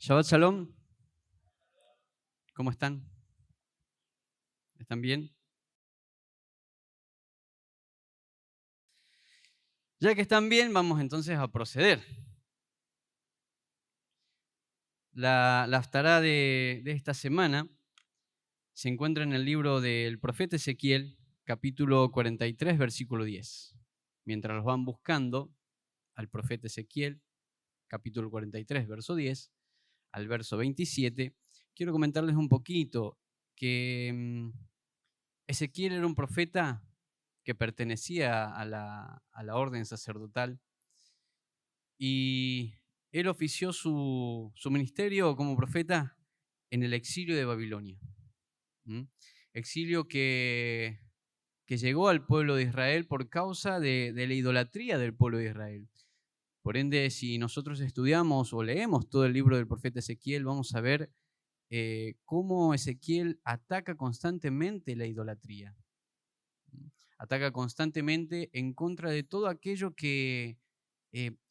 Shabbat Shalom, ¿cómo están? ¿Están bien? Ya que están bien, vamos entonces a proceder. La haftará de esta semana se encuentra en el libro del profeta Ezequiel, capítulo 43, versículo 10. Mientras los van buscando al profeta Ezequiel, capítulo 43, verso 10, al verso 27, quiero comentarles un poquito que Ezequiel era un profeta que pertenecía a la orden sacerdotal y él ofició su ministerio como profeta en el exilio de Babilonia. Exilio que llegó al pueblo de Israel por causa de la idolatría del pueblo de Israel. Por ende, si nosotros estudiamos o leemos todo el libro del profeta Ezequiel, vamos a ver cómo Ezequiel ataca constantemente la idolatría. Ataca constantemente en contra de todo aquello que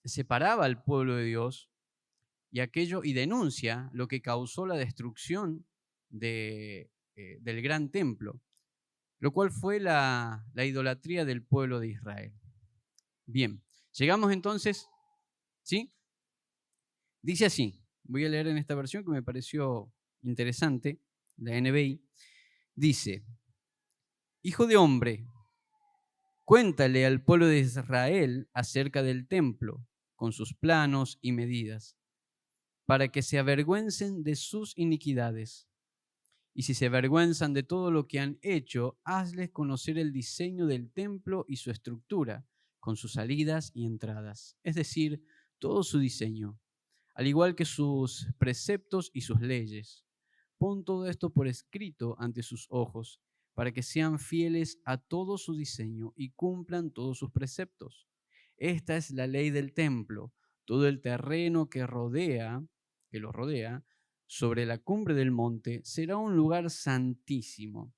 separaba al pueblo de Dios y denuncia lo que causó la destrucción del gran templo, lo cual fue la idolatría del pueblo de Israel. Bien, llegamos entonces, ¿sí? Dice así, voy a leer en esta versión que me pareció interesante, la NBI. Dice: Hijo de hombre, cuéntale al pueblo de Israel acerca del templo, con sus planos y medidas, para que se avergüencen de sus iniquidades. Y si se avergüenzan de todo lo que han hecho, hazles conocer el diseño del templo y su estructura, con sus salidas y entradas, es decir, todo su diseño, al igual que sus preceptos y sus leyes. Pon todo esto por escrito ante sus ojos, para que sean fieles a todo su diseño y cumplan todos sus preceptos. Esta es la ley del templo. Todo el terreno que lo rodea, sobre la cumbre del monte, será un lugar santísimo.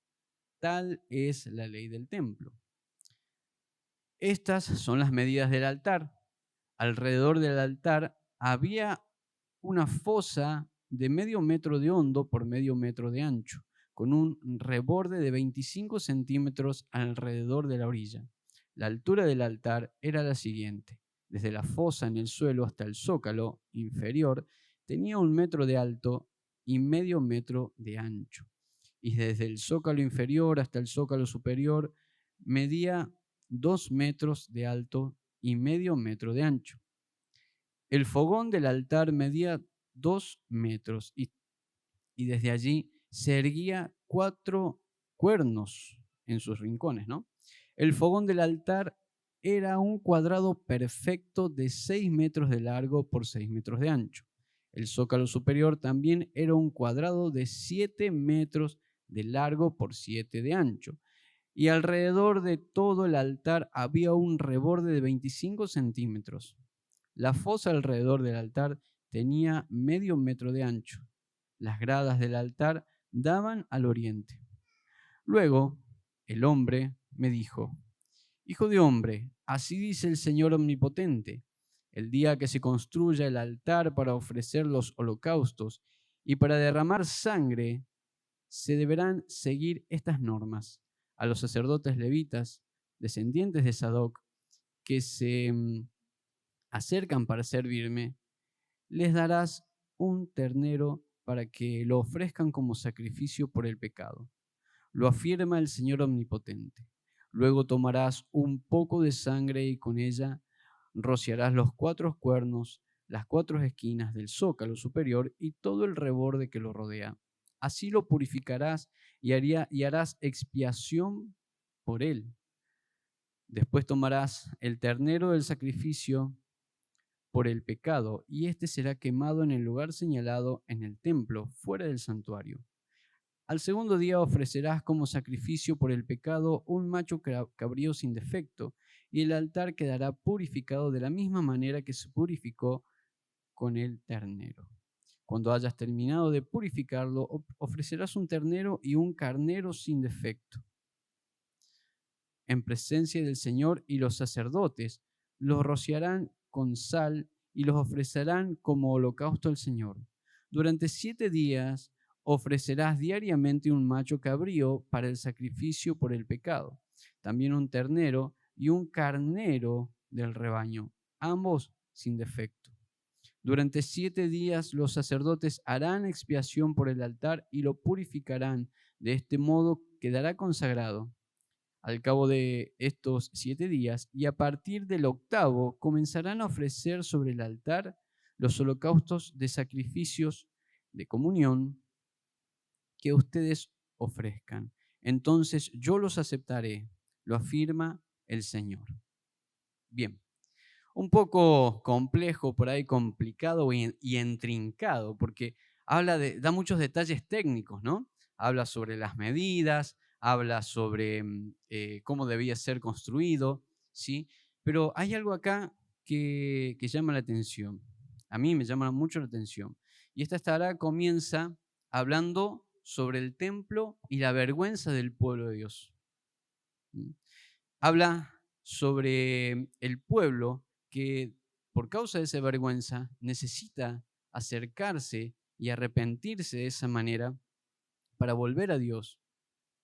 Tal es la ley del templo. Estas son las medidas del altar. Alrededor del altar había una fosa de medio metro de hondo por medio metro de ancho, con un reborde de 25 centímetros alrededor de la orilla. La altura del altar era la siguiente: desde la fosa en el suelo hasta el zócalo inferior tenía 1 metro de alto y medio metro de ancho, y desde el zócalo inferior hasta el zócalo superior medía 2 metros de alto y medio metro de ancho. El fogón del altar medía 2 metros y desde allí se erguía 4 cuernos en sus rincones, ¿no? El fogón del altar era un cuadrado perfecto de 6 metros de largo por 6 metros de ancho. El zócalo superior también era un cuadrado de 7 metros de largo por 7 de ancho. Y alrededor de todo el altar había un reborde de 25 centímetros. La fosa alrededor del altar tenía medio metro de ancho. Las gradas del altar daban al oriente. Luego el hombre me dijo: Hijo de hombre, así dice el Señor Omnipotente: el día que se construya el altar para ofrecer los holocaustos y para derramar sangre, se deberán seguir estas normas. A los sacerdotes levitas, descendientes de Sadoc, que se acercan para servirme, les darás un ternero para que lo ofrezcan como sacrificio por el pecado. Lo afirma el Señor Omnipotente. Luego tomarás un poco de sangre y con ella rociarás los 4 cuernos, las 4 esquinas del zócalo superior y todo el reborde que lo rodea. Así lo purificarás y harás expiación por él. Después tomarás el ternero del sacrificio por el pecado, y éste será quemado en el lugar señalado en el templo, fuera del santuario. Al segundo día ofrecerás como sacrificio por el pecado un macho cabrío sin defecto, y el altar quedará purificado de la misma manera que se purificó con el ternero. Cuando hayas terminado de purificarlo, ofrecerás un ternero y un carnero sin defecto en presencia del Señor, y los sacerdotes los rociarán con sal y los ofrecerán como holocausto al Señor. Durante 7 días ofrecerás diariamente un macho cabrío para el sacrificio por el pecado, también un ternero y un carnero del rebaño, ambos sin defecto. Durante 7 días los sacerdotes harán expiación por el altar y lo purificarán. De este modo quedará consagrado. Al cabo de estos 7 días y a partir del octavo comenzarán a ofrecer sobre el altar los holocaustos de sacrificios de comunión que ustedes ofrezcan. Entonces yo los aceptaré, lo afirma el Señor. Bien, un poco complejo, por ahí complicado y intrincado, porque da muchos detalles técnicos, ¿no? Habla sobre las medidas, habla sobre cómo debía ser construido, ¿sí? Pero hay algo acá que llama la atención. A mí me llama mucho la atención. Y esta estará comienza hablando sobre el templo y la vergüenza del pueblo de Dios. ¿Mm? Habla sobre el pueblo que por causa de esa vergüenza necesita acercarse y arrepentirse de esa manera para volver a Dios.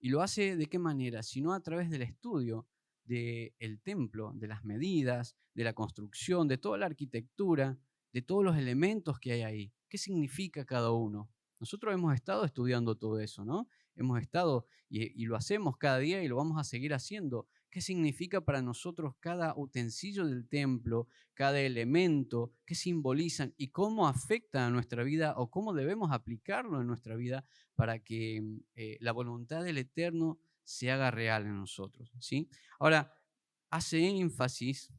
¿Y lo hace de qué manera? Sino a través del estudio del templo, de las medidas, de la construcción, de toda la arquitectura, de todos los elementos que hay ahí. ¿Qué significa cada uno? Nosotros hemos estado estudiando todo eso, ¿no? Hemos estado y lo hacemos cada día y lo vamos a seguir haciendo. ¿Qué significa para nosotros cada utensilio del templo, cada elemento? ¿Qué simbolizan y cómo afecta a nuestra vida o cómo debemos aplicarlo en nuestra vida para que la voluntad del Eterno se haga real en nosotros, ¿sí? Ahora, hace énfasis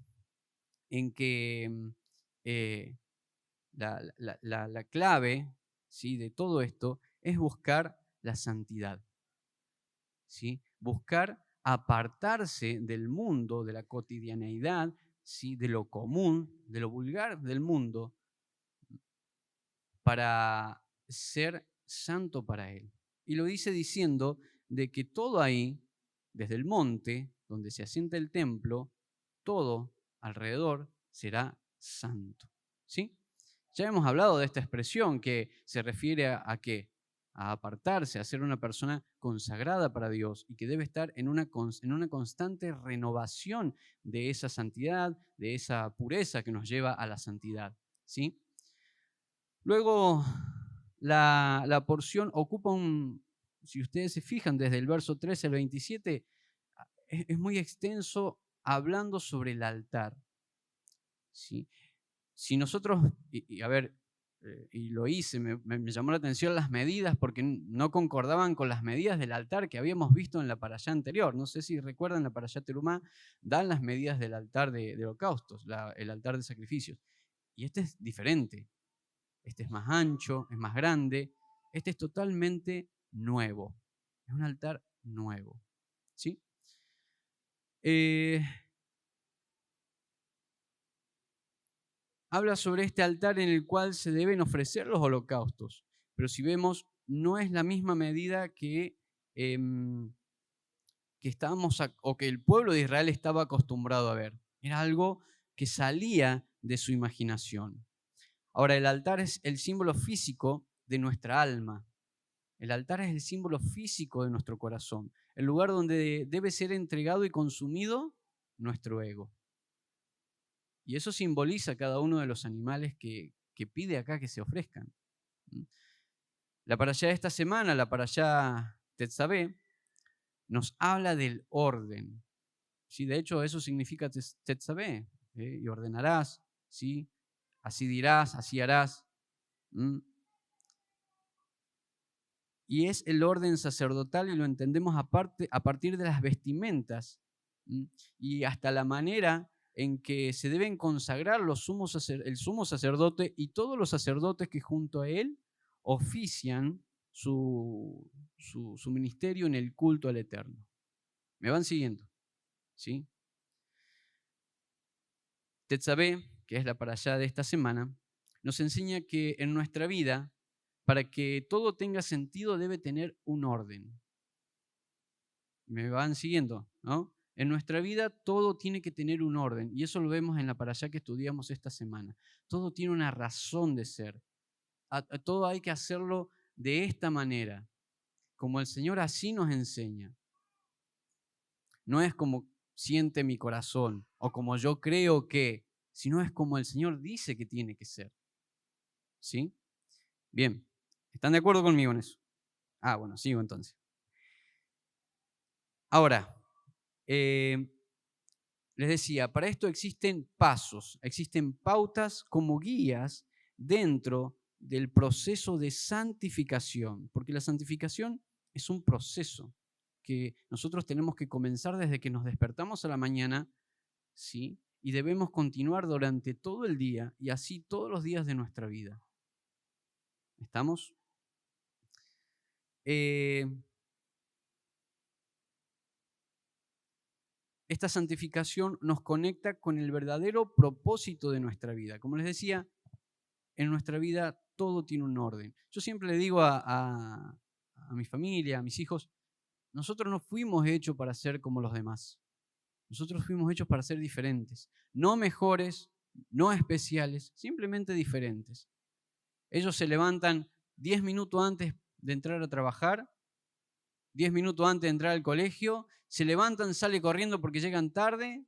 en que eh, la clave, ¿sí?, de todo esto es buscar la santidad, ¿sí? Buscar apartarse del mundo, de la cotidianeidad, ¿sí?, de lo común, de lo vulgar del mundo, para ser santo para Él. Y lo dice diciendo de que todo ahí, desde el monte donde se asienta el templo, todo alrededor será santo. ¿Sí? Ya hemos hablado de esta expresión que se refiere a qué? A apartarse, a ser una persona consagrada para Dios y que debe estar en una constante renovación de esa santidad, de esa pureza que nos lleva a la santidad. ¿Sí? Luego, la porción ocupa si ustedes se fijan, desde el verso 13 al 27, es muy extenso hablando sobre el altar. ¿Sí? Si nosotros, y a ver, y lo hice, me llamó la atención las medidas porque no concordaban con las medidas del altar que habíamos visto en la parashá anterior. No sé si recuerdan la parashá Terumá, dan las medidas del altar de holocaustos, el altar de sacrificios. Y este es diferente. Este es más ancho, es más grande. Este es totalmente nuevo. Es un altar nuevo. ¿Sí? Habla sobre este altar en el cual se deben ofrecer los holocaustos. Pero si vemos, no es la misma medida em, que o que el pueblo de Israel estaba acostumbrado a ver. Era algo que salía de su imaginación. Ahora, el altar es el símbolo físico de nuestra alma. El altar es el símbolo físico de nuestro corazón, el lugar donde debe ser entregado y consumido nuestro ego. Y eso simboliza cada uno de los animales que pide acá que se ofrezcan. La parashá de esta semana, la parashá Tetzabé, nos habla del orden. ¿Sí? De hecho, eso significa Tetzabé, y ordenarás, ¿sí? Así dirás, así harás. Y es el orden sacerdotal y lo entendemos a partir de las vestimentas y hasta la manera en que se deben consagrar el sumo sacerdote y todos los sacerdotes que junto a él ofician su ministerio en el culto al Eterno. ¿Me van siguiendo? ¿Sí? Tetzabé, que es la parashá de esta semana, nos enseña que en nuestra vida, para que todo tenga sentido, debe tener un orden. Me van siguiendo, ¿no? En nuestra vida todo tiene que tener un orden y eso lo vemos en la parashá que estudiamos esta semana. Todo tiene una razón de ser. todo hay que hacerlo de esta manera, como el Señor así nos enseña. No es como siente mi corazón o como yo creo que, sino es como el Señor dice que tiene que ser. ¿Sí? Bien, ¿están de acuerdo conmigo en eso? Ah, bueno, sigo entonces. Ahora, les decía, para esto existen pasos, existen pautas como guías dentro del proceso de santificación, porque la santificación es un proceso que nosotros tenemos que comenzar desde que nos despertamos a la mañana, ¿sí? Y debemos continuar durante todo el día y así todos los días de nuestra vida. ¿Estamos? Esta santificación nos conecta con el verdadero propósito de nuestra vida. Como les decía, en nuestra vida todo tiene un orden. Yo siempre le digo a mi familia, a mis hijos, nosotros no fuimos hechos para ser como los demás. Nosotros fuimos hechos para ser diferentes. No mejores, no especiales, simplemente diferentes. Ellos se levantan 10 minutos antes de entrar a trabajar, 10 minutos antes de entrar al colegio, se levantan, salen corriendo porque llegan tarde.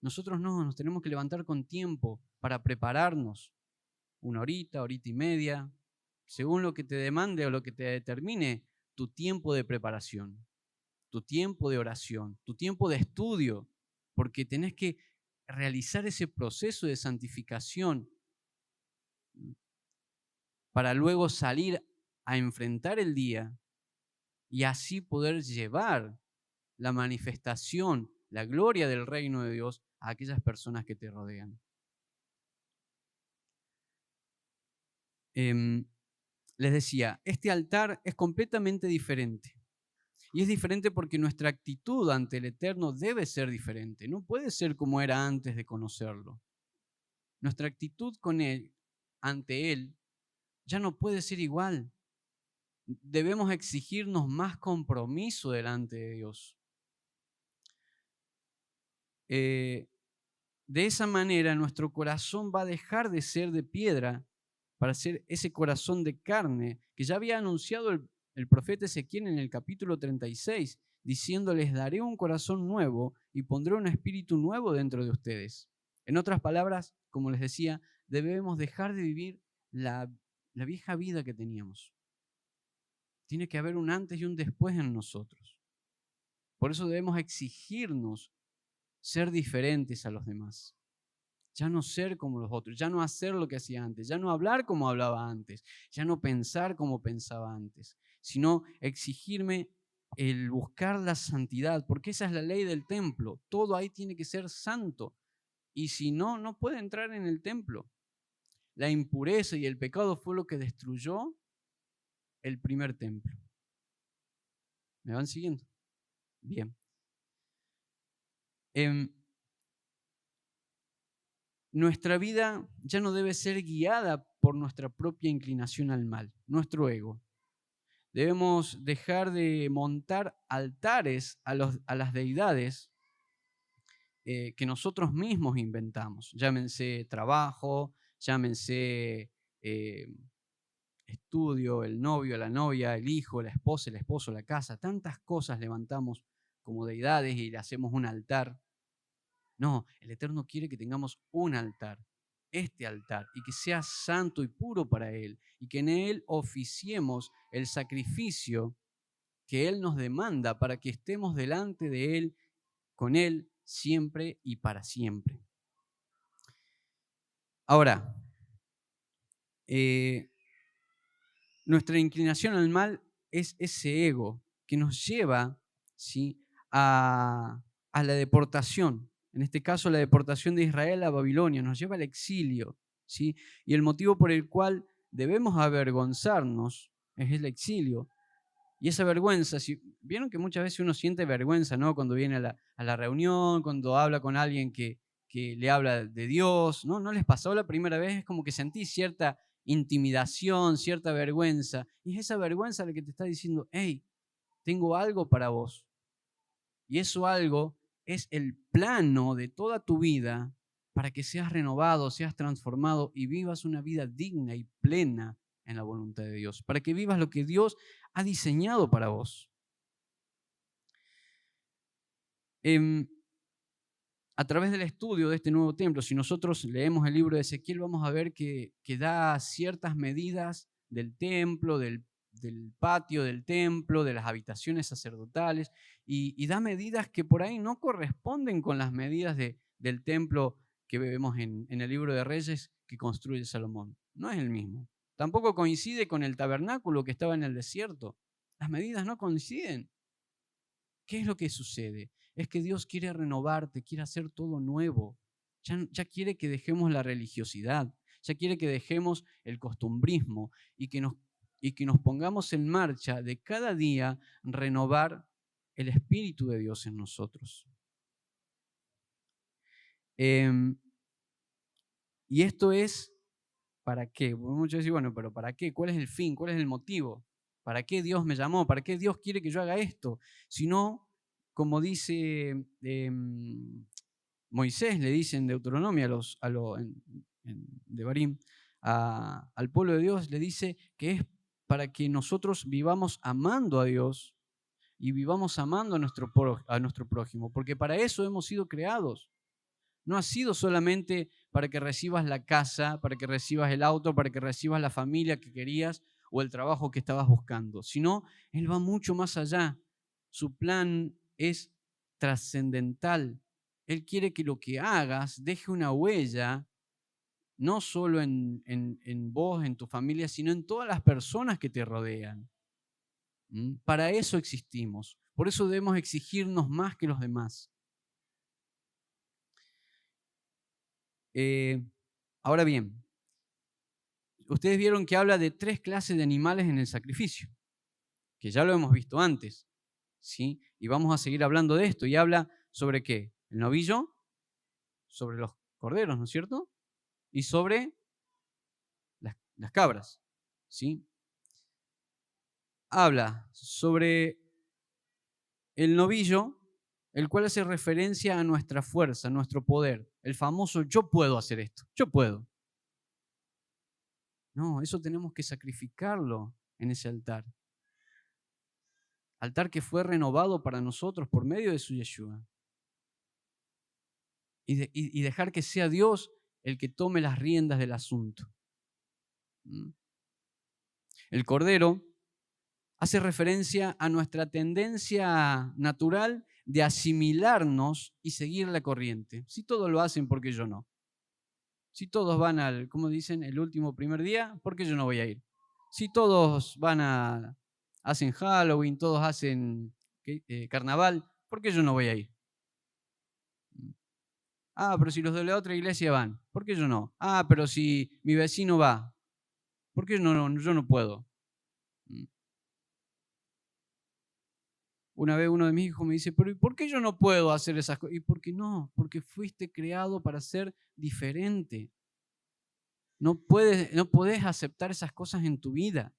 Nosotros no, nos tenemos que levantar con tiempo para prepararnos. 1 horita, 1 horita y media, según lo que te demande o lo que te determine tu tiempo de preparación, tu tiempo de oración, tu tiempo de estudio, porque tenés que realizar ese proceso de santificación para luego salir a enfrentar el día y así poder llevar la manifestación, la gloria del reino de Dios a aquellas personas que te rodean. Les decía, este altar es completamente diferente. Y es diferente porque nuestra actitud ante el Eterno debe ser diferente. No puede ser como era antes de conocerlo. Nuestra actitud con Él, ante Él, ya no puede ser igual. Debemos exigirnos más compromiso delante de Dios. De esa manera, nuestro corazón va a dejar de ser de piedra para ser ese corazón de carne que ya había anunciado el profeta Ezequiel en el capítulo 36, diciendo: les daré un corazón nuevo y pondré un espíritu nuevo dentro de ustedes. En otras palabras, como les decía, debemos dejar de vivir la vieja vida que teníamos. Tiene que haber un antes y un después en nosotros. Por eso debemos exigirnos ser diferentes a los demás. Ya no ser como los otros, ya no hacer lo que hacía antes, ya no hablar como hablaba antes, ya no pensar como pensaba antes, sino exigirme el buscar la santidad, porque esa es la ley del templo. Todo ahí tiene que ser santo. Y si no, no puede entrar en el templo. La impureza y el pecado fue lo que destruyó el primer templo. ¿Me van siguiendo? Bien. Nuestra vida ya no debe ser guiada por nuestra propia inclinación al mal, nuestro ego. Debemos dejar de montar altares a las deidades que nosotros mismos inventamos. Llámense trabajo, llámense estudio, el novio, la novia, el hijo, la esposa, el esposo, la casa. Tantas cosas levantamos como deidades y le hacemos un altar. No, el Eterno quiere que tengamos un altar, este altar, y que sea santo y puro para Él, y que en Él oficiemos el sacrificio que Él nos demanda para que estemos delante de Él, con Él, siempre y para siempre. Ahora, nuestra inclinación al mal es ese ego que nos lleva, ¿sí?, a la deportación. En este caso, la deportación de Israel a Babilonia nos lleva al exilio, ¿sí? Y el motivo por el cual debemos avergonzarnos es el exilio. Y esa vergüenza, vieron que muchas veces uno siente vergüenza, ¿no? Cuando viene a la reunión, cuando habla con alguien que le habla de Dios, ¿no? ¿No les pasó la primera vez? Es como que sentí cierta intimidación, cierta vergüenza. Y es esa vergüenza la que te está diciendo: hey, tengo algo para vos. Y eso algo es el plano de toda tu vida para que seas renovado, seas transformado y vivas una vida digna y plena en la voluntad de Dios, para que vivas lo que Dios ha diseñado para vos. A través del estudio de este nuevo templo, si nosotros leemos el libro de Ezequiel, vamos a ver que da ciertas medidas del templo, del patio del templo, de las habitaciones sacerdotales, y da medidas que por ahí no corresponden con las medidas del templo que vemos en el libro de Reyes que construye Salomón. No es el mismo. Tampoco coincide con el tabernáculo que estaba en el desierto. Las medidas no coinciden. ¿Qué es lo que sucede? Es que Dios quiere renovarte, quiere hacer todo nuevo. Ya quiere que dejemos la religiosidad, ya quiere que dejemos el costumbrismo y que nos pongamos en marcha de cada día renovar el Espíritu de Dios en nosotros. Y esto es, ¿para qué? Muchos dicen, bueno, pero ¿para qué? ¿Cuál es el fin? ¿Cuál es el motivo? ¿Para qué Dios me llamó? ¿Para qué Dios quiere que yo haga esto? Si no, como dice Moisés, le dice en Deuteronomio Devarim, al pueblo de Dios, le dice que es para que nosotros vivamos amando a Dios y vivamos amando a nuestro prójimo, porque para eso hemos sido creados. No ha sido solamente para que recibas la casa, para que recibas el auto, para que recibas la familia que querías o el trabajo que estabas buscando, sino Él va mucho más allá. Su plan es trascendental. Él quiere que lo que hagas deje una huella, no solo en vos, en tu familia, sino en todas las personas que te rodean. Para eso existimos. Por eso debemos exigirnos más que los demás. Ahora bien, ustedes vieron que habla de 3 clases de animales en el sacrificio, que ya lo hemos visto antes, ¿sí? Y vamos a seguir hablando de esto. Y habla sobre ¿qué? El novillo, sobre los corderos, ¿no es cierto? Y sobre las cabras, ¿sí? Habla sobre el novillo, el cual hace referencia a nuestra fuerza, a nuestro poder, el famoso yo puedo hacer esto, yo puedo. No, eso tenemos que sacrificarlo en ese altar. Altar que fue renovado para nosotros por medio de su Yeshua. Y dejar que sea Dios el que tome las riendas del asunto. El cordero hace referencia a nuestra tendencia natural de asimilarnos y seguir la corriente. Si todos lo hacen, ¿por qué yo no? Si todos van al, ¿cómo dicen? El último primer día, ¿por qué yo no voy a ir? Si todos hacen Halloween, todos hacen carnaval, ¿por qué yo no voy a ir? Ah, pero si los de la otra iglesia van, ¿por qué yo no? Ah, pero si mi vecino va, ¿por qué yo no puedo? Una vez uno de mis hijos me dice, pero ¿y por qué yo no puedo hacer esas cosas? ¿Y por qué no? Porque fuiste creado para ser diferente. No podés aceptar esas cosas en tu vida.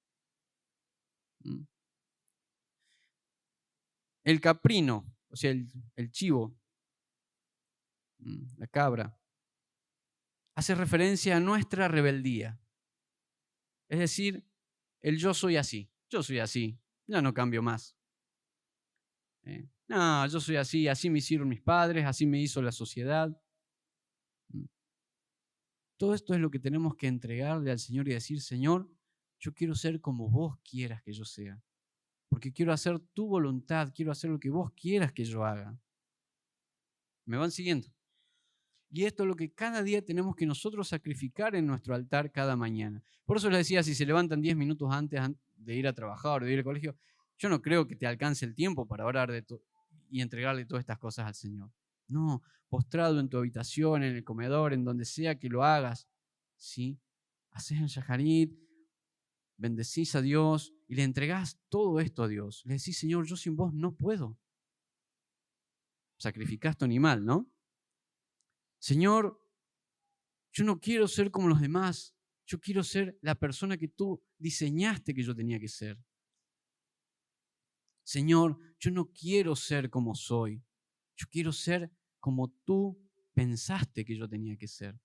El caprino, o sea, el chivo, la cabra, hace referencia a nuestra rebeldía. Es decir, el yo soy así, ya no cambio más. No, yo soy así, así me hicieron mis padres, así me hizo la sociedad. Todo esto es lo que tenemos que entregarle al Señor y decir, Señor, yo quiero ser como vos quieras que yo sea, porque quiero hacer tu voluntad, quiero hacer lo que vos quieras que yo haga. ¿Me van siguiendo? Y esto es lo que cada día tenemos que nosotros sacrificar en nuestro altar cada mañana. Por eso les decía, si se levantan 10 minutos antes de ir a trabajar o de ir al colegio, yo no creo que te alcance el tiempo para orar y entregarle todas estas cosas al Señor. No, postrado en tu habitación, en el comedor, en donde sea que lo hagas, ¿sí? Haces el shaharit, bendecís a Dios y le entregás todo esto a Dios. Le decís, Señor, yo sin vos no puedo. Sacrificás tu animal, ¿no? Señor, yo no quiero ser como los demás. Yo quiero ser la persona que tú diseñaste que yo tenía que ser. Señor, yo no quiero ser como soy. Yo quiero ser como tú pensaste que yo tenía que ser.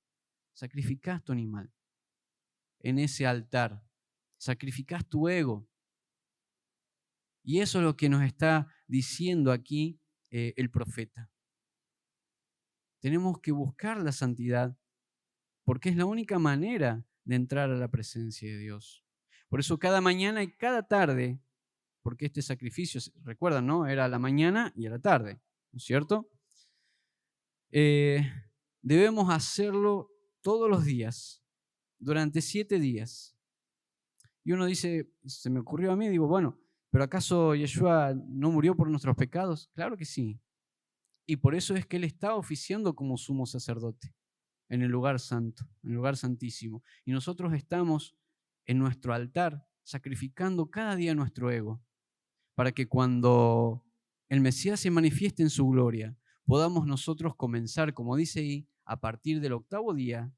Sacrificás tu animal en ese altar. Sacrificás tu ego. Y eso es lo que nos está diciendo aquí el profeta. Tenemos que buscar la santidad porque es la única manera de entrar a la presencia de Dios. Por eso cada mañana y cada tarde, porque este sacrificio, recuerdan, ¿no? Era a la mañana y a la tarde, ¿no es cierto? Debemos hacerlo todos los días, durante 7 días. Y uno dice, se me ocurrió a mí, digo, bueno, ¿pero acaso Yeshua no murió por nuestros pecados? Claro que sí. Y por eso es que Él está oficiando como sumo sacerdote en el lugar santo, en el lugar santísimo. Y nosotros estamos en nuestro altar sacrificando cada día nuestro ego para que cuando el Mesías se manifieste en su gloria, podamos nosotros comenzar, como dice ahí, a partir del 8º día,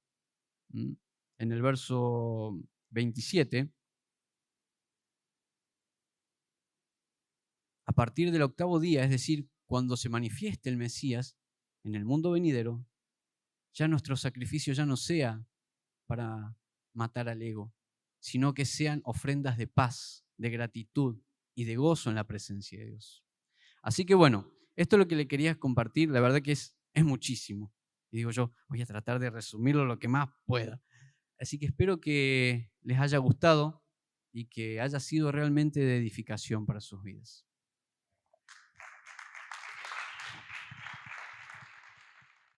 en el verso 27, a partir del 8º día, es decir, cuando se manifieste el Mesías en el mundo venidero, ya nuestro sacrificio ya no sea para matar al ego, sino que sean ofrendas de paz, de gratitud y de gozo en la presencia de Dios. Así que bueno, esto es lo que le quería compartir, la verdad que es muchísimo. Y digo yo, voy a tratar de resumirlo lo que más pueda. Así que espero que les haya gustado y que haya sido realmente de edificación para sus vidas.